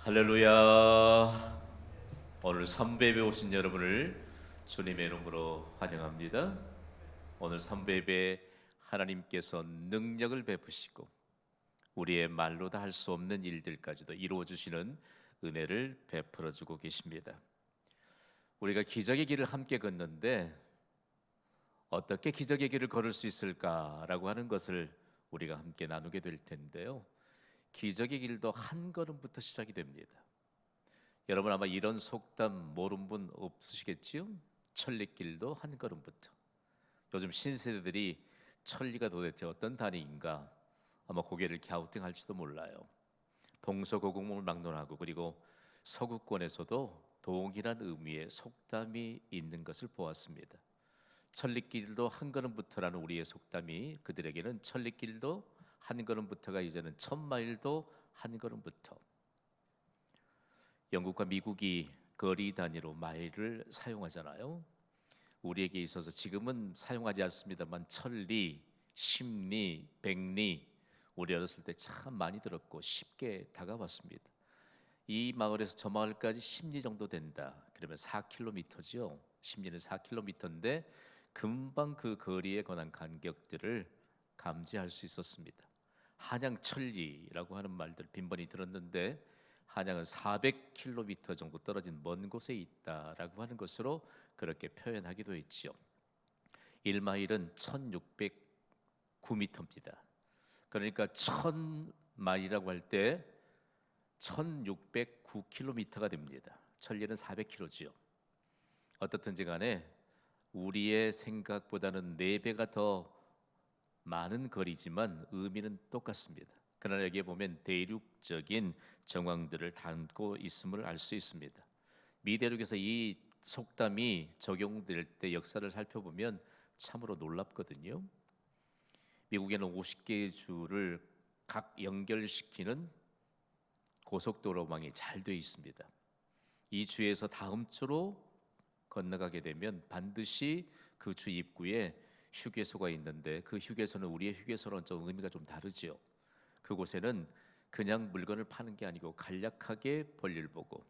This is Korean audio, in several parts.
할렐루야. 오늘 삼배에 오신 여러분을 주님의 이름으로 환영합니다. 오늘 삼배에 하나님께서 능력을 베푸시고 우리의 말로 다 할 수 없는 일들까지도 이루어 주시는 은혜를 베풀어 주고 계십니다. 우리가 기적의 길을 함께 걷는데 어떻게 기적의 길을 걸을 수 있을까라고 하는 것을 우리가 함께 나누게 될 텐데요. 기적의 길도 한 걸음부터 시작이 됩니다. 여러분 아마 이런 속담 모르는 분 없으시겠지요? 천리길도 한 걸음부터. 요즘 신세대들이 천리가 도대체 어떤 단위인가 아마 고개를 갸우뚱할지도 몰라요. 동서고금을 막론하고 그리고 서구권에서도 동일한 의미의 속담이 있는 것을 보았습니다. 천리길도 한 걸음부터라는 우리의 속담이 그들에게는 천리길도 한 걸음부터가 이제는 천마일도 한 걸음부터. 영국과 미국이 거리 단위로 마일을 사용하잖아요. 우리에게 있어서 지금은 사용하지 않습니다만 천리, 십리, 백리 우리 어렸을 때 참 많이 들었고 쉽게 다가왔습니다. 이 마을에서 저 마을까지 십리 정도 된다. 그러면 4km죠. 십리는 4km인데 금방 그 거리에 관한 간격들을 감지할 수 있었습니다. 한양천리라고 하는 말들 빈번히 들었는데 한양은 400km 정도 떨어진 먼 곳에 있다라고 하는 것으로 그렇게 표현하기도 했지요. 1마일은 1609m입니다. 그러니까 1000마일이라고 할 때 1609km가 됩니다. 천리는 400km지요. 어떻든지 간에 우리의 생각보다는 4배가 더 많은 거리지만 의미는 똑같습니다. 그러나 여기에 보면 대륙적인 정황들을 담고 있음을 알 수 있습니다. 미대륙에서 이 속담이 적용될 때 역사를 살펴보면 참으로 놀랍거든요. 미국에는 50개의 주를 각 연결시키는 고속도로망이 잘 되어 있습니다. 이 주에서 다음 주로 건너가게 되면 반드시 그 주 입구에 휴게소가 있는데 그 휴게소는 우리의 휴게소랑 좀 의미가 좀 다르지요. 그곳에는 그냥 물건을 파는 게 아니고 간략하게 볼일 보고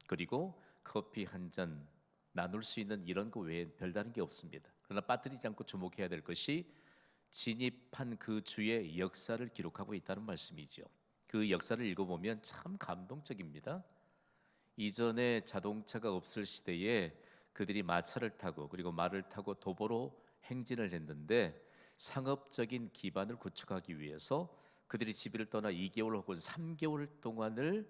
그리고 커피 한 잔 나눌 수 있는 이런 거 외에 별다른 게 없습니다. 그러나 빠뜨리지 않고 주목해야 될 것이 진입한 그 주의 역사를 기록하고 있다는 말씀이죠. 그 역사를 읽어보면 참 감동적입니다. 이전에 자동차가 없을 시대에 그들이 마차를 타고 그리고 말을 타고 도보로 행진을 했는데 상업적인 기반을 구축하기 위해서 그들이 집을 떠나 2개월 혹은 3개월 동안을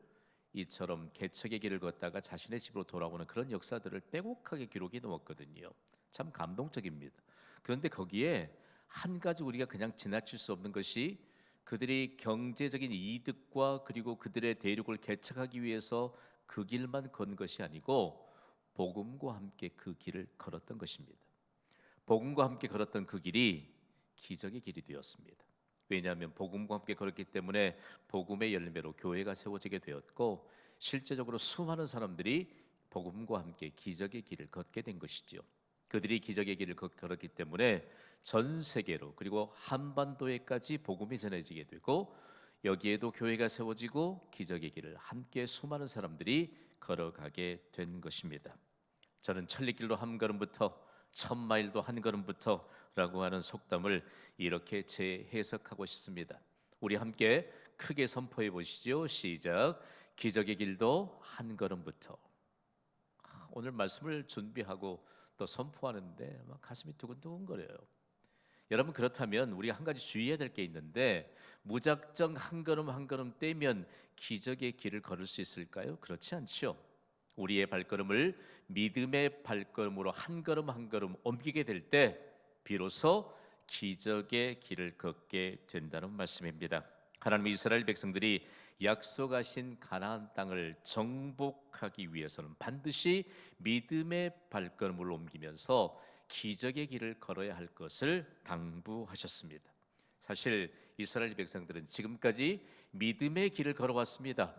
이처럼 개척의 길을 걷다가 자신의 집으로 돌아오는 그런 역사들을 빼곡하게 기록해 놓았거든요. 참 감동적입니다. 그런데 거기에 한 가지 우리가 그냥 지나칠 수 없는 것이 그들이 경제적인 이득과 그리고 그들의 대륙을 개척하기 위해서 그 길만 건 것이 아니고 복음과 함께 그 길을 걸었던 것입니다. 복음과 함께 걸었던 그 길이 기적의 길이 되었습니다. 왜냐하면 복음과 함께 걸었기 때문에 복음의 열매로 교회가 세워지게 되었고 실제적으로 수많은 사람들이 복음과 함께 기적의 길을 걷게 된 것이지요. 그들이 기적의 길을 걸었기 때문에 전 세계로 그리고 한반도에까지 복음이 전해지게 되고 여기에도 교회가 세워지고 기적의 길을 함께 수많은 사람들이 걸어가게 된 것입니다. 저는 천리길도 한 걸음부터 천마일도 한 걸음부터라고 하는 속담을 이렇게 재해석하고 싶습니다. 우리 함께 크게 선포해 보시죠. 시작. 기적의 길도 한 걸음부터. 오늘 말씀을 준비하고 또 선포하는데 막 가슴이 두근두근거려요. 여러분 그렇다면 우리가 한 가지 주의해야 될 게 있는데 무작정 한 걸음 한 걸음 떼면 기적의 길을 걸을 수 있을까요? 그렇지 않죠. 우리의 발걸음을 믿음의 발걸음으로 한 걸음 한 걸음 옮기게 될 때 비로소 기적의 길을 걷게 된다는 말씀입니다. 하나님 이스라엘 백성들이 약속하신 가나안 땅을 정복하기 위해서는 반드시 믿음의 발걸음을 옮기면서 기적의 길을 걸어야 할 것을 당부하셨습니다. 사실 이스라엘 백성들은 지금까지 믿음의 길을 걸어왔습니다.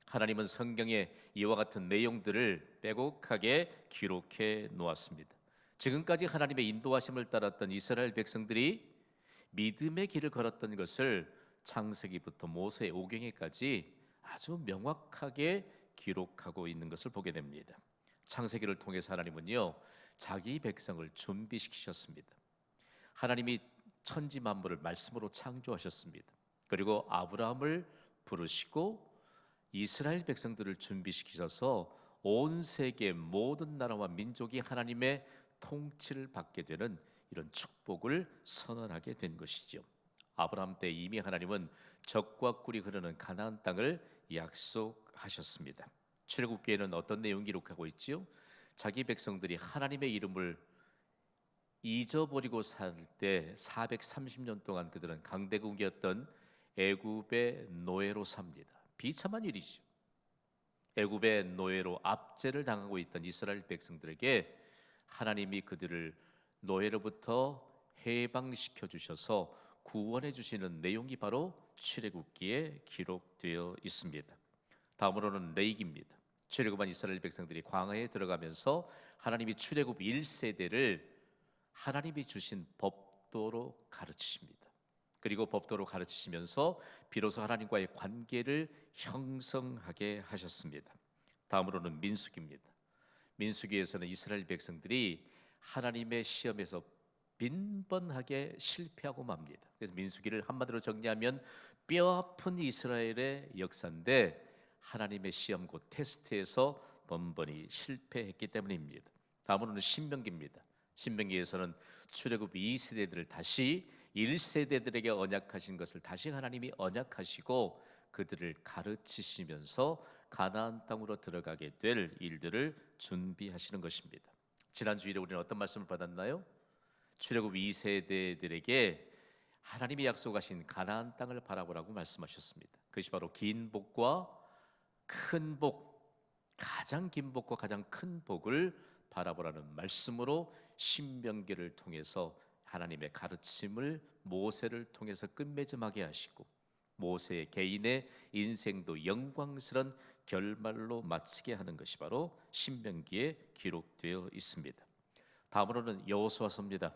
하나님은 성경에 이와 같은 내용들을 빼곡하게 기록해 놓았습니다. 지금까지 하나님의 인도하심을 따랐던 이스라엘 백성들이 믿음의 길을 걸었던 것을 창세기부터 모세 오경에까지 아주 명확하게 기록하고 있는 것을 보게 됩니다. 창세기를 통해서 하나님은요, 자기 백성을 준비시키셨습니다. 하나님이 천지 만물을 말씀으로 창조하셨습니다. 그리고 아브라함을 부르시고 이스라엘 백성들을 준비시키셔서 온 세계 모든 나라와 민족이 하나님의 통치를 받게 되는 이런 축복을 선언하게 된 것이죠. 아브라함 때 이미 하나님은 적과 꿀이 흐르는 가나안 땅을 약속하셨습니다. 출애굽기에는 어떤 내용이 기록하고 있지요? 자기 백성들이 하나님의 이름을 잊어버리고 살 때 430년 동안 그들은 강대국이었던 애굽의 노예로 삽니다. 비참한 일이죠. 애굽의 노예로 압제를 당하고 있던 이스라엘 백성들에게 하나님이 그들을 노예로부터 해방시켜 주셔서 구원해 주시는 내용이 바로 출애굽기에 기록되어 있습니다. 다음으로는 레위기입니다. 출애굽한 이스라엘 백성들이 광야에 들어가면서 하나님이 출애굽 1세대를 하나님이 주신 법도로 가르치십니다. 그리고 법도로 가르치시면서 비로소 하나님과의 관계를 형성하게 하셨습니다. 다음으로는 민수기입니다. 민수기에서는 이스라엘 백성들이 하나님의 시험에서 빈번하게 실패하고 맙니다. 그래서 민수기를 한마디로 정리하면 뼈아픈 이스라엘의 역사인데 하나님의 시험 곧 테스트에서 번번이 실패했기 때문입니다. 다음으로는 신명기입니다. 신명기에서는 출애굽 2세대들을 다시 1세대들에게 언약하신 것을 다시 하나님이 언약하시고 그들을 가르치시면서 가나안 땅으로 들어가게 될 일들을 준비하시는 것입니다. 지난 주일에 우리는 어떤 말씀을 받았나요? 출애굽 2세대들에게 하나님이 약속하신 가나안 땅을 바라보라고 말씀하셨습니다. 그것이 바로 긴 복과 큰 복, 가장 긴 복과 가장 큰 복을 바라보라는 말씀으로 신명기를 통해서 하나님의 가르침을 모세를 통해서 끝맺음하게 하시고 모세의 개인의 인생도 영광스러운 결말로 마치게 하는 것이 바로 신명기에 기록되어 있습니다. 다음으로는 여호수아서입니다.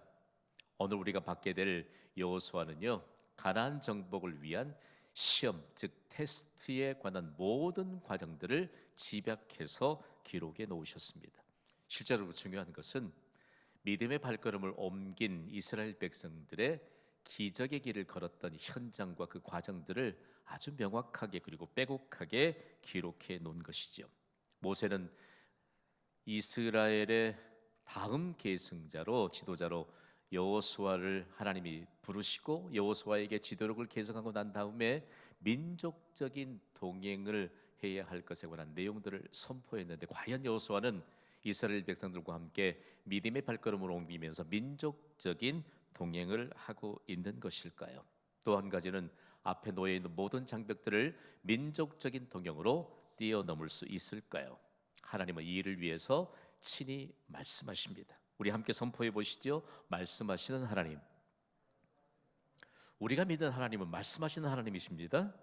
오늘 우리가 받게 될 여호수아는요, 가나안 정복을 위한 시험, 즉 테스트에 관한 모든 과정들을 집약해서 기록해 놓으셨습니다. 실제로 중요한 것은 믿음의 발걸음을 옮긴 이스라엘 백성들의 기적의 길을 걸었던 현장과 그 과정들을 아주 명확하게 그리고 빼곡하게 기록해 놓은 것이죠. 모세는 이스라엘의 다음 계승자로 지도자로 여호수아를 하나님이 부르시고 여호수아에게 지도력을 계승하고 난 다음에 민족적인 동행을 해야 할 것에 관한 내용들을 선포했는데 과연 여호수아는 이스라엘 백성들과 함께 믿음의 발걸음을 옮기면서 민족적인 동행을 하고 있는 것일까요? 또 한 가지는 앞에 놓여 있는 모든 장벽들을 민족적인 동행으로 뛰어넘을 수 있을까요? 하나님은 이 일을 위해서 친히 말씀하십니다. 우리 함께 선포해 보시죠. 말씀하시는 하나님. 우리가 믿는 하나님은 말씀하시는 하나님이십니다.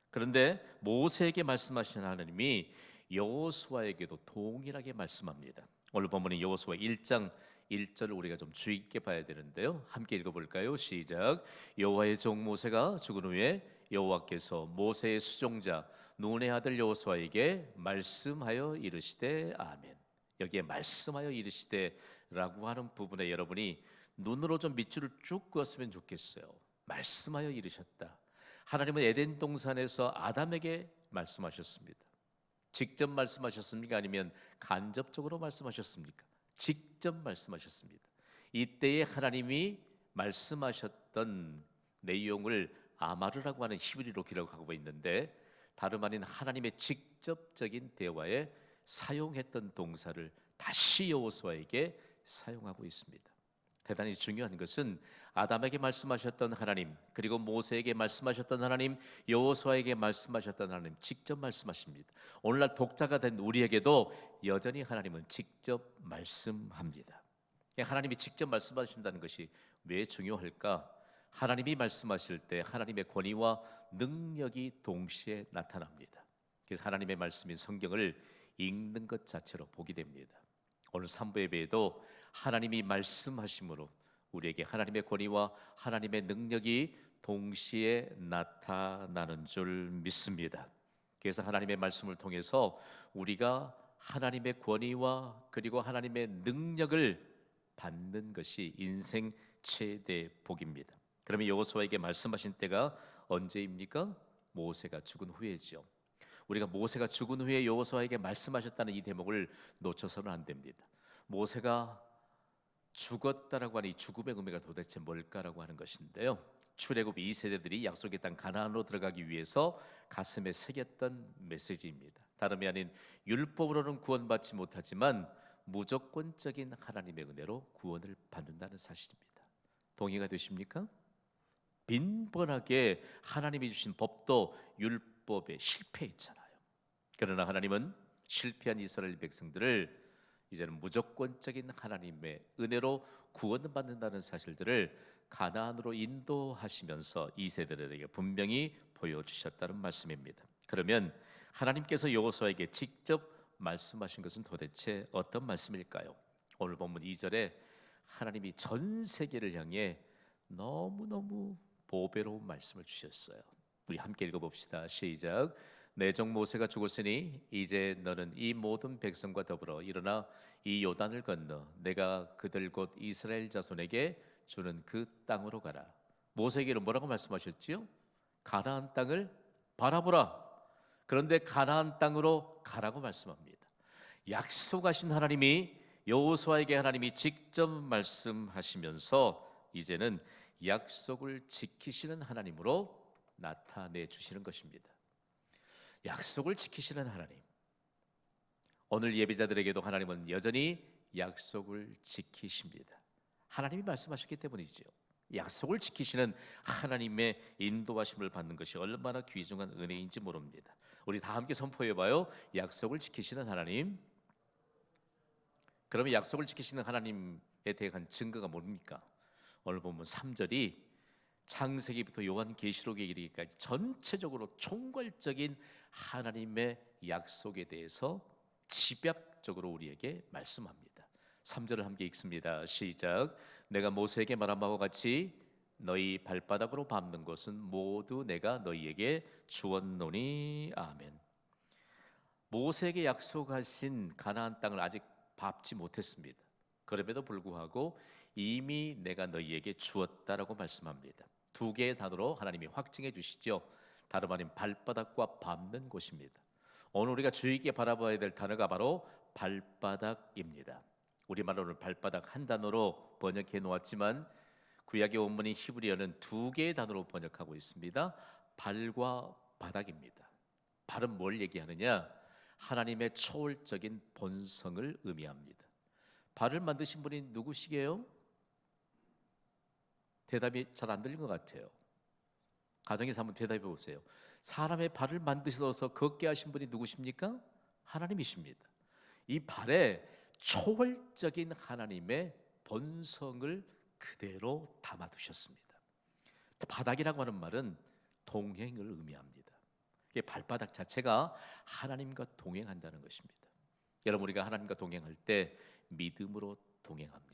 그런데 모세에게 말씀하시는 하나님이 여호수아에게도 동일하게 말씀합니다. 오늘 본문은 여호수아 1장 1절을 우리가 좀 주의 깊게 봐야 되는데요. 함께 읽어볼까요? 시작. 여호와의 종 모세가 죽은 후에 여호와께서 모세의 수종자 눈의 아들 여호수아에게 말씀하여 이르시되 아멘. 여기에 말씀하여 이르시되라고 하는 부분에 여러분이 눈으로 좀 밑줄을 쭉 그었으면 좋겠어요. 말씀하여 이르셨다. 하나님은 에덴 동산에서 아담에게 말씀하셨습니다. 직접 말씀하셨습니까? 아니면 간접적으로 말씀하셨습니까? 직접 말씀하셨습니다. 이때에 하나님이 말씀하셨던 내용을 아마르라고 하는 히브리로 기록하고 있는데 다름 아닌 하나님의 직접적인 대화에 사용했던 동사를 다시 여호수아에게 사용하고 있습니다. 대단히 중요한 것은 아담에게 말씀하셨던 하나님, 그리고 모세에게 말씀하셨던 하나님, 여호수아에게 말씀하셨던 하나님, 직접 말씀하십니다. 오늘날 독자가 된 우리에게도 여전히 하나님은 직접 말씀합니다. 하나님이 직접 말씀하신다는 것이 왜 중요할까? 하나님이 말씀하실 때 하나님의 권위와 능력이 동시에 나타납니다. 그래서 하나님의 말씀인 성경을 읽는 것 자체로 복이 됩니다. 오늘 3부 예배에도 하나님이 말씀하심으로 우리에게 하나님의 권위와 하나님의 능력이 동시에 나타나는 줄 믿습니다. 그래서 하나님의 말씀을 통해서 우리가 하나님의 권위와 그리고 하나님의 능력을 받는 것이 인생 최대 복입니다. 그러면 여호수아에게 말씀하신 때가 언제입니까? 모세가 죽은 후에죠. 우리가 모세가 죽은 후에 여호수아에게 말씀하셨다는 이 대목을 놓쳐서는 안 됩니다. 모세가 죽었다라고 하는 이 죽음의 의미가 도대체 뭘까라고 하는 것인데요. 출애굽 2세대들이 약속의 땅 가나안으로 들어가기 위해서 가슴에 새겼던 메시지입니다. 다름이 아닌 율법으로는 구원받지 못하지만 무조건적인 하나님의 은혜로 구원을 받는다는 사실입니다. 동의가 되십니까? 빈번하게 하나님이 주신 법도 율법에 실패했잖아요. 그러나 하나님은 실패한 이스라엘 백성들을 이제는 무조건적인 하나님의 은혜로 구원받는다는 사실들을 가나안으로 인도하시면서 이 세대들에게 분명히 보여주셨다는 말씀입니다. 그러면 하나님께서 여호수아에게 직접 말씀하신 것은 도대체 어떤 말씀일까요? 오늘 본문 2절에 하나님이 전 세계를 향해 너무너무 보배로운 말씀을 주셨어요. 우리 함께 읽어봅시다. 시작. 내 종 모세가 죽었으니 이제 너는 이 모든 백성과 더불어 일어나 이 요단을 건너 내가 그들 곧 이스라엘 자손에게 주는 그 땅으로 가라. 모세에게는 뭐라고 말씀하셨지요? 가나안 땅을 바라보라. 그런데 가나안 땅으로 가라고 말씀합니다. 약속하신 하나님이 여호수아에게 하나님이 직접 말씀하시면서 이제는 약속을 지키시는 하나님으로 나타내 주시는 것입니다. 약속을 지키시는 하나님. 오늘 예배자들에게도 하나님은 여전히 약속을 지키십니다. 하나님이 말씀하셨기 때문이죠. 약속을 지키시는 하나님의 인도하심을 받는 것이 얼마나 귀중한 은혜인지 모릅니다. 우리 다 함께 선포해봐요. 약속을 지키시는 하나님. 그러면 약속을 지키시는 하나님에 대한 증거가 뭡니까? 오늘 보면 3절이 창세기부터 요한계시록에 이르기까지 전체적으로 총괄적인 하나님의 약속에 대해서 집약적으로 우리에게 말씀합니다. 3절을 함께 읽습니다. 시작. 내가 모세에게 말한 바와 같이 너희 발바닥으로 밟는 것은 모두 내가 너희에게 주었노니. 아멘. 모세에게 약속하신 가나안 땅을 아직 밟지 못했습니다. 그럼에도 불구하고 이미 내가 너희에게 주었다라고 말씀합니다. 두 개의 단어로 하나님이 확증해 주시죠. 다름 아닌 발바닥과 밟는 곳입니다. 오늘 우리가 주의 깊게 바라봐야 될 단어가 바로 발바닥입니다. 우리말로는 발바닥 한 단어로 번역해 놓았지만 구약의 원문인 히브리어는 두 개의 단어로 번역하고 있습니다. 발과 바닥입니다. 발은 뭘 얘기하느냐? 하나님의 초월적인 본성을 의미합니다. 발을 만드신 분이 누구시게요? 대답이 잘 안 들린 것 같아요. 가정에서 한번 대답해 보세요. 사람의 발을 만드셔서 걷게 하신 분이 누구십니까? 하나님이십니다. 이 발에 초월적인 하나님의 본성을 그대로 담아두셨습니다. 바닥이라고 하는 말은 동행을 의미합니다. 발바닥 자체가 하나님과 동행한다는 것입니다. 여러분, 우리가 하나님과 동행할 때 믿음으로 동행합니다.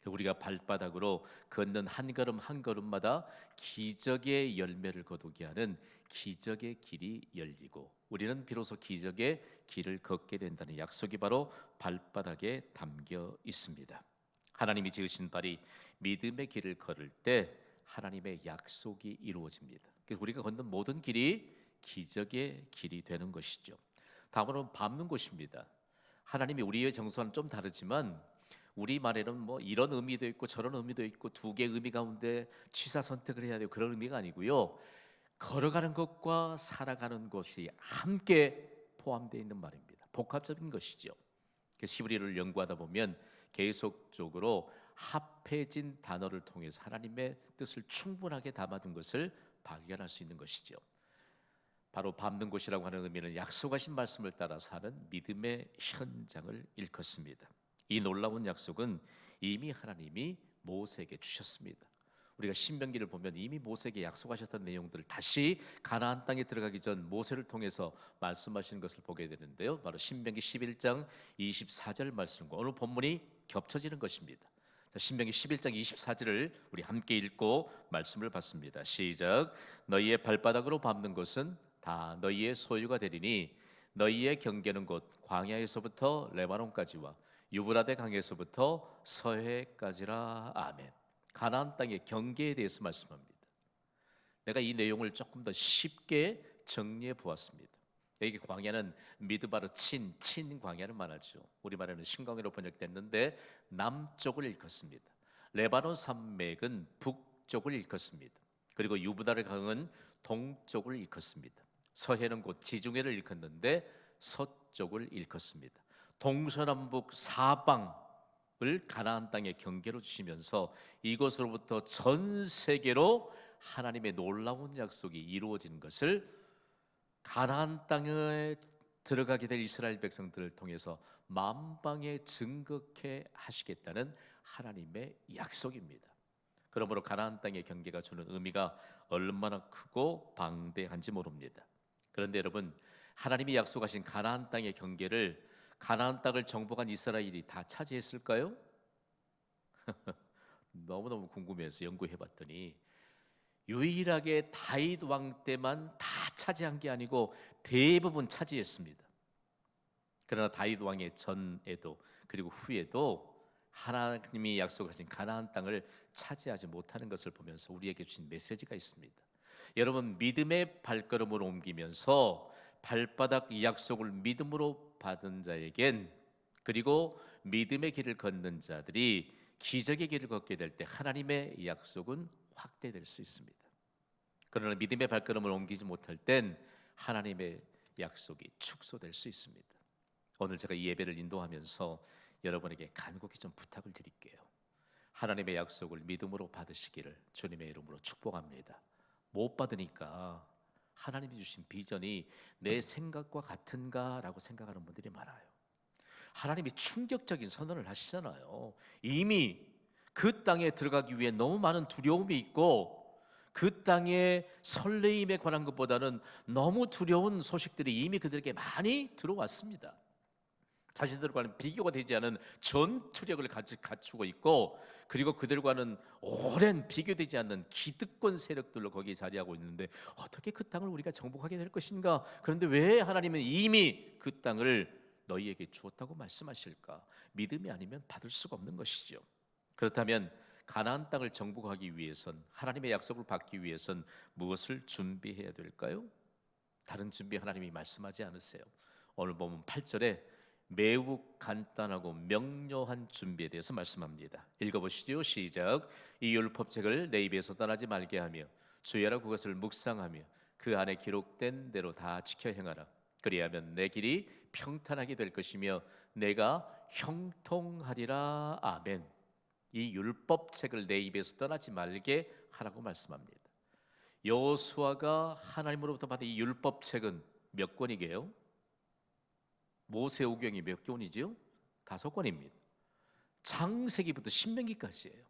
우리가 발바닥으로 걷는 한 걸음 한 걸음마다 기적의 열매를 거두게 하는 기적의 길이 열리고 우리는 비로소 기적의 길을 걷게 된다는 약속이 바로 발바닥에 담겨 있습니다. 하나님이 지으신 발이 믿음의 길을 걸을 때 하나님의 약속이 이루어집니다. 그래서 우리가 걷는 모든 길이 기적의 길이 되는 것이죠. 다음으로는 밟는 곳입니다. 하나님이 우리의 정서와는 좀 다르지만 우리말에는 뭐 이런 의미도 있고 저런 의미도 있고 두 개의 의미 가운데 취사 선택을 해야 돼요. 그런 의미가 아니고요. 걸어가는 것과 살아가는 것이 함께 포함되어 있는 말입니다. 복합적인 것이죠. 히브리어를 연구하다 보면 계속적으로 합해진 단어를 통해서 하나님의 뜻을 충분하게 담아둔 것을 발견할 수 있는 것이죠. 바로 밟는 곳이라고 하는 의미는 약속하신 말씀을 따라 사는 믿음의 현장을 일컫습니다. 이 놀라운 약속은 이미 하나님이 모세에게 주셨습니다. 우리가 신명기를 보면 이미 모세에게 약속하셨던 내용들을 다시 가나안 땅에 들어가기 전 모세를 통해서 말씀하시는 것을 보게 되는데요. 바로 신명기 11장 24절 말씀과 오늘 본문이 겹쳐지는 것입니다. 신명기 11장 24절을 우리 함께 읽고 말씀을 받습니다. 시작. 너희의 발바닥으로 밟는 것은 다 너희의 소유가 되리니 너희의 경계는 곧 광야에서부터 레바논까지와 유브라데 강에서부터 서해까지라. 아멘. 가나안 땅의 경계에 대해서 말씀합니다. 내가 이 내용을 조금 더 쉽게 정리해 보았습니다. 여기 광야는 미드바르 친 광야를 말하죠. 우리말에는 신광야로 번역됐는데 남쪽을 일컫습니다. 레바논 산맥은 북쪽을 일컫습니다. 그리고 유브라데 강은 동쪽을 일컫습니다. 서해는 곧 지중해를 일컫는데 서쪽을 일컫습니다. 동서남북 사방을 가나안 땅의 경계로 주시면서 이곳으로부터 전 세계로 하나님의 놀라운 약속이 이루어지는 것을 가나안 땅에 들어가게 될 이스라엘 백성들을 통해서 만방에 증거케 하시겠다는 하나님의 약속입니다. 그러므로 가나안 땅의 경계가 주는 의미가 얼마나 크고 방대한지 모릅니다. 그런데 여러분, 하나님이 약속하신 가나안 땅의 경계를 가나안 땅을 정복한 이스라엘이 다 차지했을까요? 너무너무 궁금해서 연구해봤더니 유일하게 다윗 왕 때만 다 차지한 게 아니고 대부분 차지했습니다. 그러나 다윗 왕의 전에도 그리고 후에도 하나님이 약속하신 가나안 땅을 차지하지 못하는 것을 보면서 우리에게 주신 메시지가 있습니다. 여러분, 믿음의 발걸음을 옮기면서 발바닥 약속을 믿음으로 받은 자에겐, 그리고 믿음의 길을 걷는 자들이 기적의 길을 걷게 될 때 하나님의 약속은 확대될 수 있습니다. 그러나 믿음의 발걸음을 옮기지 못할 땐 하나님의 약속이 축소될 수 있습니다. 오늘 제가 이 예배를 인도하면서 여러분에게 간곡히 좀 부탁을 드릴게요. 하나님의 약속을 믿음으로 받으시기를 주님의 이름으로 축복합니다. 못 받으니까 하나님이 주신 비전이 내 생각과 같은가라고 생각하는 분들이 많아요. 하나님이 충격적인 선언을 하시잖아요. 이미 그 땅에 들어가기 위해 너무 많은 두려움이 있고 그 땅의 설레임에 관한 것보다는 너무 두려운 소식들이 이미 그들에게 많이 들어왔습니다. 자신들과는 비교가 되지 않은 전투력을 갖추고 있고, 그리고 그들과는 오랜 비교되지 않는 기득권 세력들로 거기에 자리하고 있는데 어떻게 그 땅을 우리가 정복하게 될 것인가? 그런데 왜 하나님은 이미 그 땅을 너희에게 주었다고 말씀하실까? 믿음이 아니면 받을 수가 없는 것이죠. 그렇다면 가나안 땅을 정복하기 위해선, 하나님의 약속을 받기 위해선 무엇을 준비해야 될까요? 다른 준비 하나님이 말씀하지 않으세요. 오늘 보면 8절에 매우 간단하고 명료한 준비에 대해서 말씀합니다. 읽어보시죠. 시작. 이 율법책을 내 입에서 떠나지 말게 하며 주야로 그것을 묵상하며 그 안에 기록된 대로 다 지켜 행하라. 그리하면 내 길이 평탄하게 될 것이며 내가 형통하리라. 아멘. 이 율법책을 내 입에서 떠나지 말게 하라고 말씀합니다. 여호수아가 하나님으로부터 받은 이 율법책은 몇 권이게요? 모세오경이 몇 권이지요? 5권입니다. 창세기부터 신명기까지예요.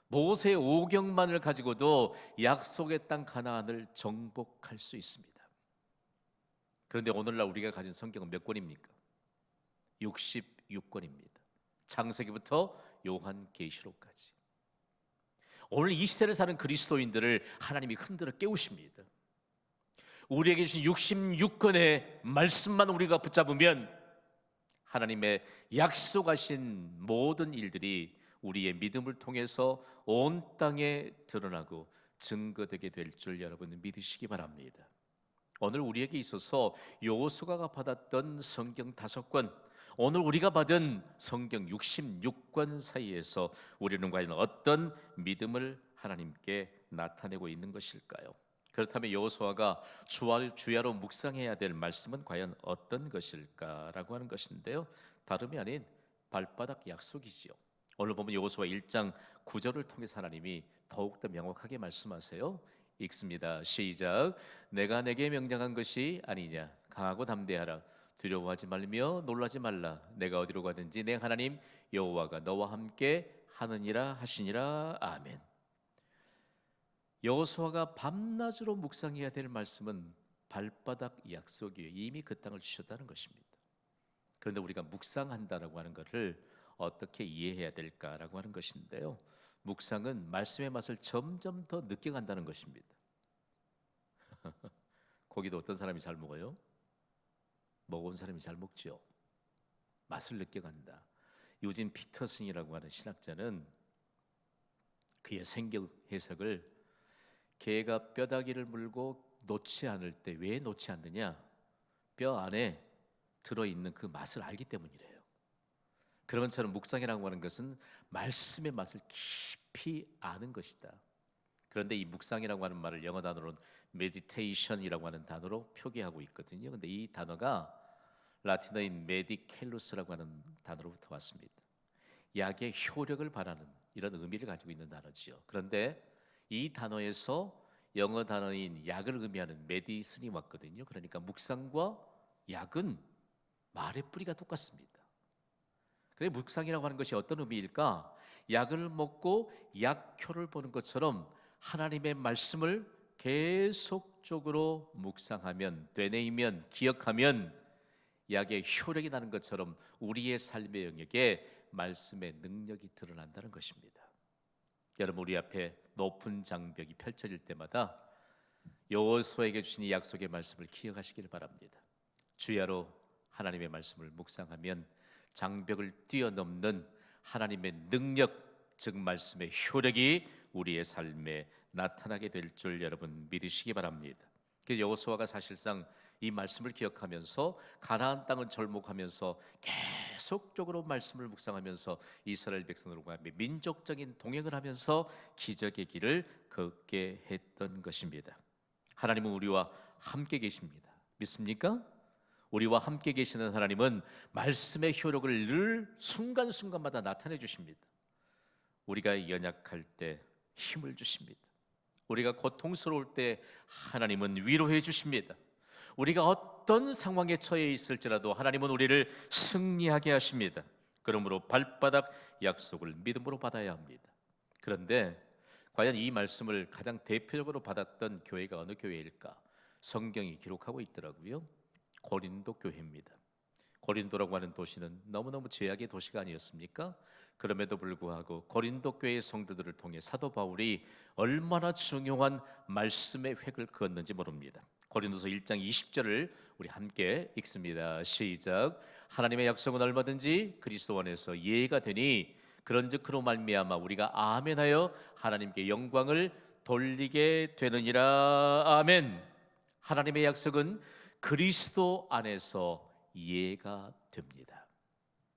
모세오경만을 가지고도 약속의 땅 가나안을 정복할 수 있습니다. 그런데 오늘날 우리가 가진 성경은 몇 권입니까? 66권입니다. 창세기부터 요한계시록까지. 오늘 이 시대를 사는 그리스도인들을 하나님이 흔들어 깨우십니다. 우리에게 주신 66권의 말씀만 우리가 붙잡으면 하나님의 약속하신 모든 일들이 우리의 믿음을 통해서 온 땅에 드러나고 증거되게 될 줄 여러분 믿으시기 바랍니다. 오늘 우리에게 있어서 여호수아가 받았던 성경 5권, 오늘 우리가 받은 성경 66권 사이에서 우리는 과연 어떤 믿음을 하나님께 나타내고 있는 것일까요? 그렇다면 여호수아가 주야로 묵상해야 될 말씀은 과연 어떤 것일까라고 하는 것인데요, 다름이 아닌 발바닥 약속이지요. 오늘 보면 여호수아 1장 9절을 통해서 하나님이 더욱더 명확하게 말씀하세요. 읽습니다. 시작. 내가 내게 명령한 것이 아니냐? 강하고 담대하라. 두려워하지 말며 놀라지 말라. 내가 어디로 가든지 내 하나님 여호와가 너와 함께 하느니라 하시니라. 아멘. 여호수아가 밤낮으로 묵상해야 될 말씀은 발바닥 약속이에요. 이미 그 땅을 주셨다는 것입니다. 그런데 우리가 묵상한다라고 하는 것을 어떻게 이해해야 될까라고 하는 것인데요, 묵상은 말씀의 맛을 점점 더 느껴간다는 것입니다. 고기도 어떤 사람이 잘 먹어요? 먹어본 사람이 잘 먹죠. 맛을 느껴간다. 유진 피터슨이라고 하는 신학자는 그의 생격 해석을 개가 뼈다귀를 물고 놓지 않을 때 왜 놓지 않느냐? 뼈 안에 들어있는 그 맛을 알기 때문이래요. 그런 것처럼 묵상이라고 하는 것은 말씀의 맛을 깊이 아는 것이다. 그런데 이 묵상이라고 하는 말을 영어 단어로는 meditation이라고 하는 단어로 표기하고 있거든요. 근데 이 단어가 라틴어인 메디켈루스라고 하는 단어로부터 왔습니다. 약의 효력을 바라는 이런 의미를 가지고 있는 단어지요. 그런데 이 단어에서 영어 단어인 약을 의미하는 메디슨이 왔거든요. 그러니까 묵상과 약은 말의 뿌리가 똑같습니다. 그래 묵상이라고 하는 것이 어떤 의미일까? 약을 먹고 약효를 보는 것처럼 하나님의 말씀을 계속적으로 묵상하면, 되뇌이면, 기억하면 약의 효력이 나는 것처럼 우리의 삶의 영역에 말씀의 능력이 드러난다는 것입니다. 여러분, 우리 앞에 높은 장벽이 펼쳐질 때마다 여호수아에게 주신 이 약속의 말씀을 기억하시길 바랍니다. 주야로 하나님의 말씀을 묵상하면 장벽을 뛰어넘는 하나님의 능력, 즉 말씀의 효력이 우리의 삶에 나타나게 될 줄 여러분 믿으시기 바랍니다. 그래서 여호수아가 사실상 이 말씀을 기억하면서 가나안 땅을 절목하면서 계속적으로 말씀을 묵상하면서 이스라엘 백성들과 민족적인 동행을 하면서 기적의 길을 걷게 했던 것입니다. 하나님은 우리와 함께 계십니다. 믿습니까? 우리와 함께 계시는 하나님은 말씀의 효력을 늘 순간순간마다 나타내 주십니다. 우리가 연약할 때 힘을 주십니다. 우리가 고통스러울 때 하나님은 위로해 주십니다. 우리가 어떤 상황에 처해 있을지라도 하나님은 우리를 승리하게 하십니다. 그러므로 발바닥 약속을 믿음으로 받아야 합니다. 그런데 과연 이 말씀을 가장 대표적으로 받았던 교회가 어느 교회일까? 성경이 기록하고 있더라고요. 고린도 교회입니다. 고린도라고 하는 도시는 너무너무 죄악의 도시가 아니었습니까? 그럼에도 불구하고 고린도 교회의 성도들을 통해 사도 바울이 얼마나 중요한 말씀의 획을 그었는지 모릅니다. 고린도서 1장 20절을 우리 함께 읽습니다. 시작. 하나님의 약속은 얼마든지 그리스도 안에서 예가 되니 그런즉 그로 말미암아 우리가 아멘하여 하나님께 영광을 돌리게 되느니라. 아멘. 하나님의 약속은 그리스도 안에서 예가 됩니다.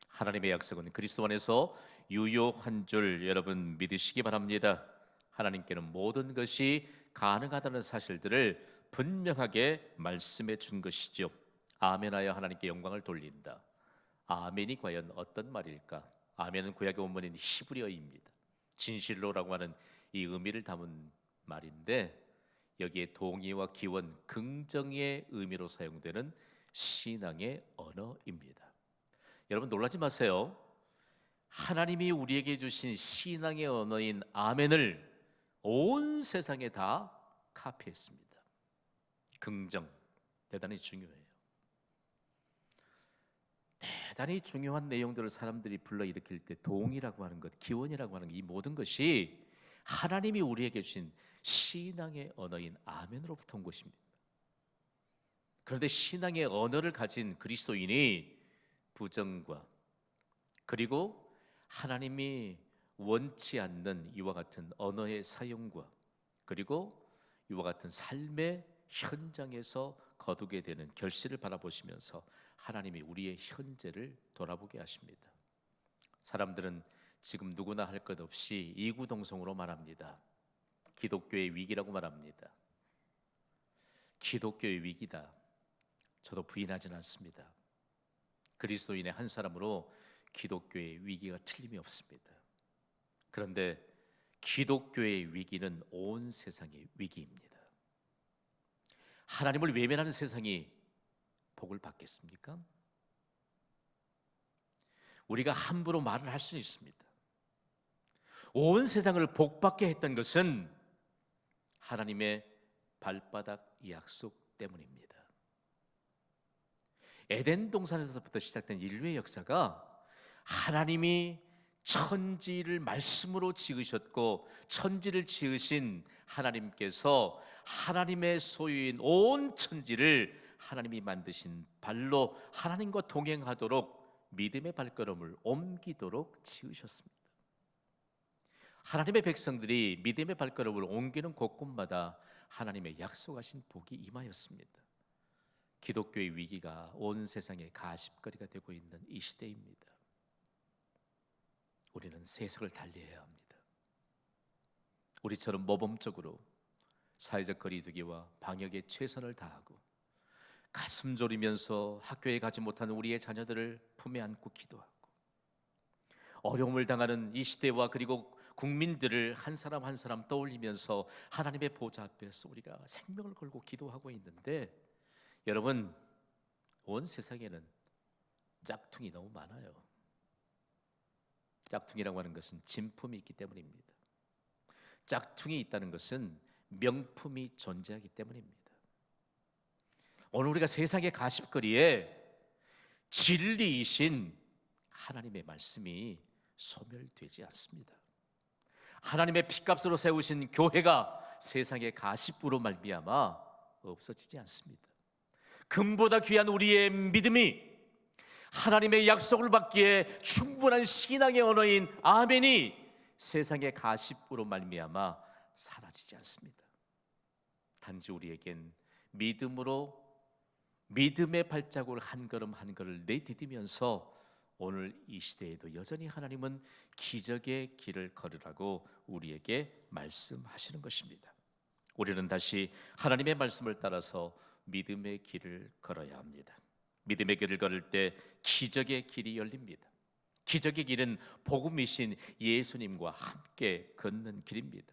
하나님의 약속은 그리스도 안에서 유효한 줄 여러분 믿으시기 바랍니다. 하나님께는 모든 것이 가능하다는 사실들을 분명하게 말씀해 준 것이죠. 아멘하여 하나님께 영광을 돌린다. 아멘이 과연 어떤 말일까? 아멘은 구약의 원문인 히브리어입니다. 진실로라고 하는 이 의미를 담은 말인데 여기에 동의와 기원, 긍정의 의미로 사용되는 신앙의 언어입니다. 여러분 놀라지 마세요. 하나님이 우리에게 주신 신앙의 언어인 아멘을 온 세상에 다 카피했습니다. 긍정, 대단히 중요해요. 대단히 중요한 내용들을 사람들이 불러일으킬 때 동의라고 하는 것, 기원이라고 하는 이 모든 것이 하나님이 우리에게 주신 신앙의 언어인 아멘으로부터 온 것입니다. 그런데 신앙의 언어를 가진 그리스도인이 부정과 그리고 하나님이 원치 않는 이와 같은 언어의 사용과 그리고 이와 같은 삶의 현장에서 거두게 되는 결실을 바라보시면서 하나님이 우리의 현재를 돌아보게 하십니다. 사람들은 지금 누구나 할 것 없이 이구동성으로 말합니다. 기독교의 위기라고 말합니다. 기독교의 위기다. 저도 부인하지는 않습니다. 그리스도인의 한 사람으로 기독교의 위기가 틀림이 없습니다. 그런데 기독교의 위기는 온 세상의 위기입니다. 하나님을 외면하는 세상이 복을 받겠습니까? 우리가 함부로 말을 할 수는 있습니다. 온 세상을 복받게 했던 것은 하나님의 발바닥 약속 때문입니다. 에덴 동산에서부터 시작된 인류의 역사가 하나님이 천지를 말씀으로 지으셨고 천지를 지으신 하나님께서 하나님의 소유인 온 천지를 하나님이 만드신 발로 하나님과 동행하도록 믿음의 발걸음을 옮기도록 지으셨습니다. 하나님의 백성들이 믿음의 발걸음을 옮기는 곳곳마다 하나님의 약속하신 복이 임하였습니다. 기독교의 위기가 온 세상의 가십거리가 되고 있는 이 시대입니다. 우리는 세상을 달리해야 합니다. 우리처럼 모범적으로 사회적 거리두기와 방역에 최선을 다하고 가슴 졸이면서 학교에 가지 못하는 우리의 자녀들을 품에 안고 기도하고 어려움을 당하는 이 시대와 그리고 국민들을 한 사람 한 사람 떠올리면서 하나님의 보좌 앞에서 우리가 생명을 걸고 기도하고 있는데, 여러분, 온 세상에는 짝퉁이 너무 많아요. 짝퉁이라고 하는 것은 진품이 있기 때문입니다. 짝퉁이 있다는 것은 명품이 존재하기 때문입니다. 오늘 우리가 세상의 가십거리에 진리이신 하나님의 말씀이 소멸되지 않습니다. 하나님의 피값으로 세우신 교회가 세상의 가십으로 말미암아 없어지지 않습니다. 금보다 귀한 우리의 믿음이, 하나님의 약속을 받기에 충분한 신앙의 언어인 아멘이 세상의 가십으로 말미암아 사라지지 않습니다. 단지 우리에겐 믿음으로 믿음의 발자국을 한 걸음 한 걸음 내디디면서 오늘 이 시대에도 여전히 하나님은 기적의 길을 걸으라고 우리에게 말씀하시는 것입니다. 우리는 다시 하나님의 말씀을 따라서 믿음의 길을 걸어야 합니다. 믿음의 길을 걸을 때 기적의 길이 열립니다. 기적의 길은 복음이신 예수님과 함께 걷는 길입니다.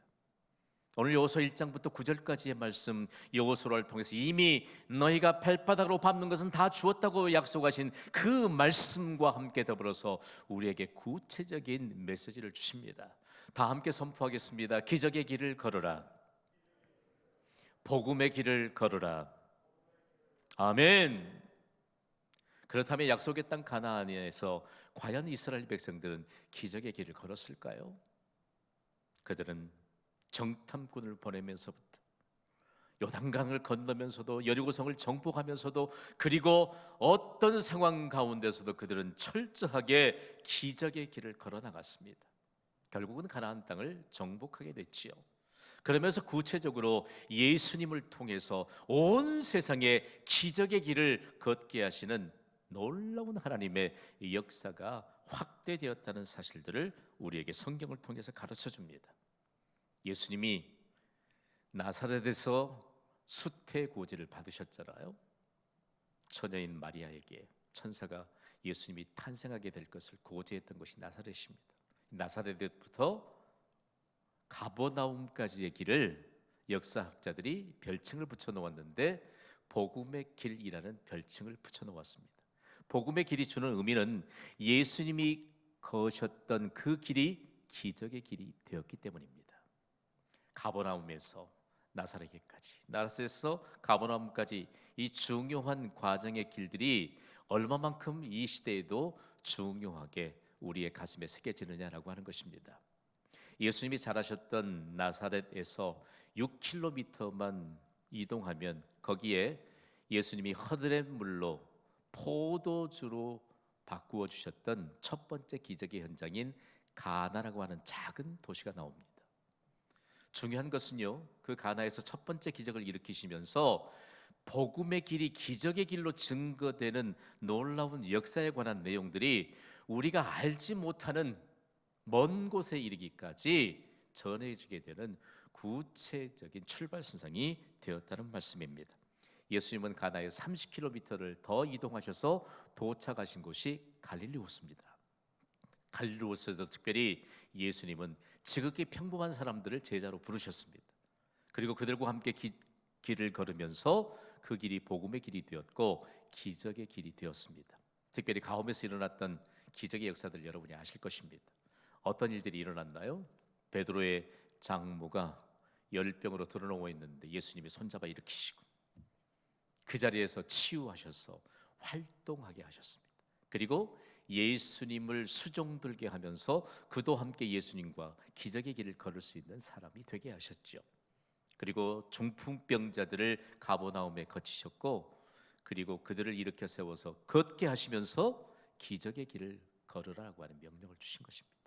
오늘 여호수아 1장부터 9절까지의 말씀, 여호수아를 통해서 이미 너희가 발바닥으로 밟는 것은 다 주었다고 약속하신 그 말씀과 함께 더불어서 우리에게 구체적인 메시지를 주십니다. 다 함께 선포하겠습니다. 기적의 길을 걸으라. 복음의 길을 걸으라. 아멘. 그렇다면 약속의 땅 가나안에서 과연 이스라엘 백성들은 기적의 길을 걸었을까요? 그들은 정탐꾼을 보내면서부터 요단강을 건너면서도 여리고성을 정복하면서도 그리고 어떤 상황 가운데서도 그들은 철저하게 기적의 길을 걸어 나갔습니다. 결국은 가나안 땅을 정복하게 됐지요. 그러면서 구체적으로 예수님을 통해서 온 세상에 기적의 길을 걷게 하시는 놀라운 하나님의 역사가 확대되었다는 사실들을 우리에게 성경을 통해서 가르쳐 줍니다. 예수님이 나사렛에서 수태고지를 받으셨잖아요. 처녀인 마리아에게 천사가 예수님이 탄생하게 될 것을 고지했던 것이 나사렛입니다. 나사렛부터 가버나움까지의 길을 역사학자들이 별칭을 붙여놓았는데 복음의 길이라는 별칭을 붙여놓았습니다. 복음의 길이 주는 의미는 예수님이 거셨던 그 길이 기적의 길이 되었기 때문입니다. 가버나움에서 나사렛까지, 나사렛에서 가버나움까지 이 중요한 과정의 길들이 얼마만큼 이 시대에도 중요하게 우리의 가슴에 새겨지느냐라고 하는 것입니다. 예수님이 자라셨던 나사렛에서 6km만 이동하면 거기에 예수님이 허들의 물로 포도주로 바꾸어 주셨던 첫 번째 기적의 현장인 가나라고 하는 작은 도시가 나옵니다. 중요한 것은요, 그 가나에서 첫 번째 기적을 일으키시면서 복음의 길이 기적의 길로 증거되는 놀라운 역사에 관한 내용들이 우리가 알지 못하는 먼 곳에 이르기까지 전해지게 되는 구체적인 출발선상이 되었다는 말씀입니다. 예수님은 가나에 30km를 더 이동하셔서 도착하신 곳이 갈릴리호수입니다. 갈릴리호수에도 특별히 예수님은 지극히 평범한 사람들을 제자로 부르셨습니다. 그리고 그들과 함께 길을 걸으면서 그 길이 복음의 길이 되었고 기적의 길이 되었습니다. 특별히 가홈에서 일어났던 기적의 역사들 여러분이 아실 것입니다. 어떤 일들이 일어났나요? 베드로의 장모가 열병으로 드러누워 있는데 예수님이 손잡아 일으키시고 그 자리에서 치유하셔서 활동하게 하셨습니다. 그리고 예수님을 수종들게 하면서 그도 함께 예수님과 기적의 길을 걸을 수 있는 사람이 되게 하셨죠. 그리고 중풍병자들을 가버나움에 거치셨고, 그리고 그들을 일으켜 세워서 걷게 하시면서 기적의 길을 걸으라고 하는 명령을 주신 것입니다.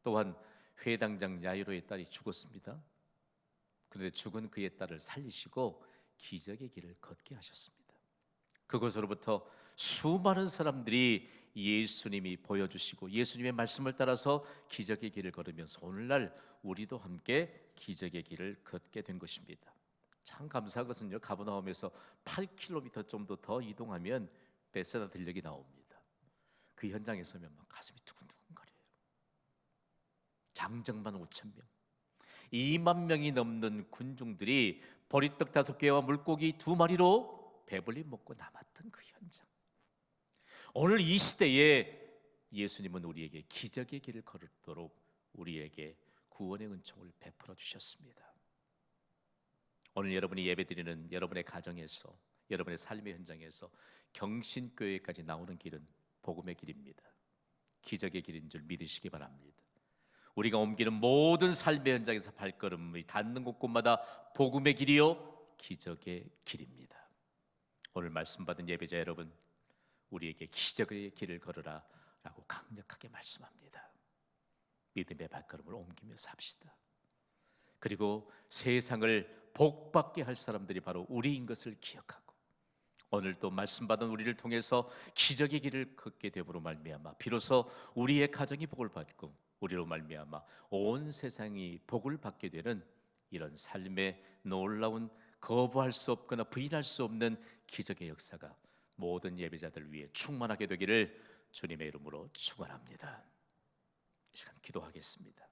또한 회당장 야이로의 딸이 죽었습니다. 그런데 죽은 그의 딸을 살리시고 기적의 길을 걷게 하셨습니다. 그것으로부터 수많은 사람들이 예수님이 보여주시고 예수님의 말씀을 따라서 기적의 길을 걸으면서 오늘날 우리도 함께 기적의 길을 걷게 된 것입니다. 참 감사한 것은요, 가버나움에서 8km 정도 더 이동하면 베세다 들녘이 나옵니다. 그 현장에 서면 막 가슴이 두근두근거려요. 장정만 5,000명, 2만 명이 넘는 군중들이 보리떡 5개와 물고기 2마리로 배불리 먹고 남았던 그 현장. 오늘 이 시대에 예수님은 우리에게 기적의 길을 걸도록 우리에게 구원의 은총을 베풀어 주셨습니다. 오늘 여러분이 예배드리는 여러분의 가정에서, 여러분의 삶의 현장에서 경신교회까지 나오는 길은 복음의 길입니다. 기적의 길인 줄 믿으시기 바랍니다. 우리가 옮기는 모든 삶의 현장에서 발걸음이 닿는 곳곳마다 복음의 길이요 기적의 길입니다. 오늘 말씀 받은 예배자 여러분, 우리에게 기적의 길을 걸으라 라고 강력하게 말씀합니다. 믿음의 발걸음을 옮기며 삽시다. 그리고 세상을 복받게 할 사람들이 바로 우리인 것을 기억하고, 오늘 또 말씀 받은 우리를 통해서 기적의 길을 걷게 됨으로 말미암아 비로소 우리의 가정이 복을 받고 우리로 말미암아 온 세상이 복을 받게 되는 이런 삶의 놀라운, 거부할 수 없거나 부인할 수 없는 기적의 역사가 모든 예배자들 위해 충만하게 되기를 주님의 이름으로 축원합니다. 이 시간 기도하겠습니다.